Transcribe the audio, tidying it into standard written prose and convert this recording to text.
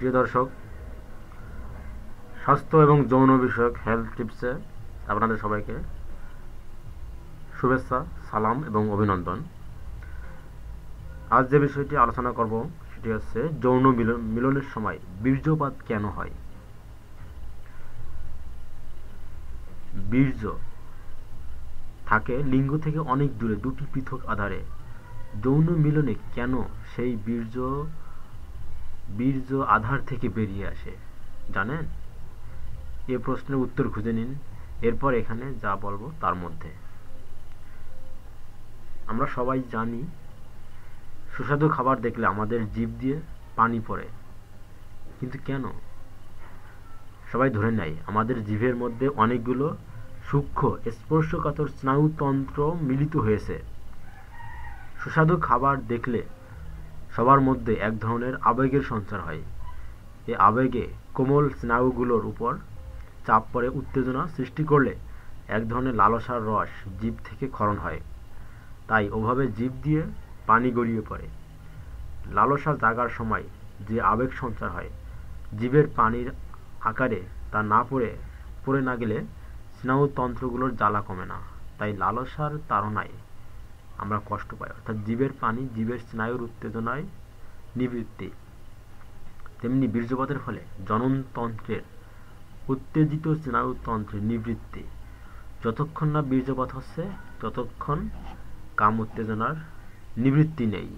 প্রিয় দর্শক, স্বাস্থ্য এবং যৌন বিষয়ক হেলথ টিপসে আপনাদের সবাইকে শুভেচ্ছা, সালাম এবং অভিনন্দন। আজ যে বিষয়টি আলোচনা করব সেটি হচ্ছে যৌন মিলনের সময় বীর্যপাত কেন হয়। বীর্য থাকে লিঙ্গ থেকে অনেক দূরে দুটি পৃথক আধারে। যৌন মিলনে কেন সেই বীর্য আধার থেকে বেরিয়ে আসে জানেন? এ প্রশ্নের উত্তর খুঁজে নিন, এরপর এখানে যা বলবো তার মধ্যে। আমরা সবাই জানি, সুস্বাদু খাবার দেখলে আমাদের জিভ দিয়ে পানি পড়ে, কিন্তু কেন? সবাই ধরে নেয় আমাদের জিভের মধ্যে অনেকগুলো সূক্ষ্ম স্পর্শকাতর স্নায়ুতন্ত্র মিলিত হয়েছে। সুস্বাদু খাবার দেখলে সবার মধ্যে এক ধরনের আবেগের সঞ্চার হয়। এই আবেগে কোমল স্নায়ুগুলোর উপর চাপ পড়ে উত্তেজনা সৃষ্টি করলে এক ধরনের লালসার রস জিভ থেকে ক্ষরণ হয়। তাই ওভাবে জিভ দিয়ে পানি গড়িয়ে পড়ে। লালসা জাগার সময় যে আবেগ সঞ্চার হয়, জিভের পানির আকারে তা পড়ে না গেলে স্নায়ুতন্ত্রগুলোর জ্বালা কমে না। তাই লালসার তাড়নায় আমরা কষ্ট পাই, অর্থাৎ জিভের পানি জিভের স্নায়ুর উত্তেজনায় নিবৃত্তি। তেমনি বীর্যপাতের ফলে জননতন্ত্রের উত্তেজিত স্নায়ুতন্ত্রের নিবৃত্তি। যতক্ষণ না বীর্যপাত হচ্ছে ততক্ষণ কাম উত্তেজনার নিবৃত্তি নেই।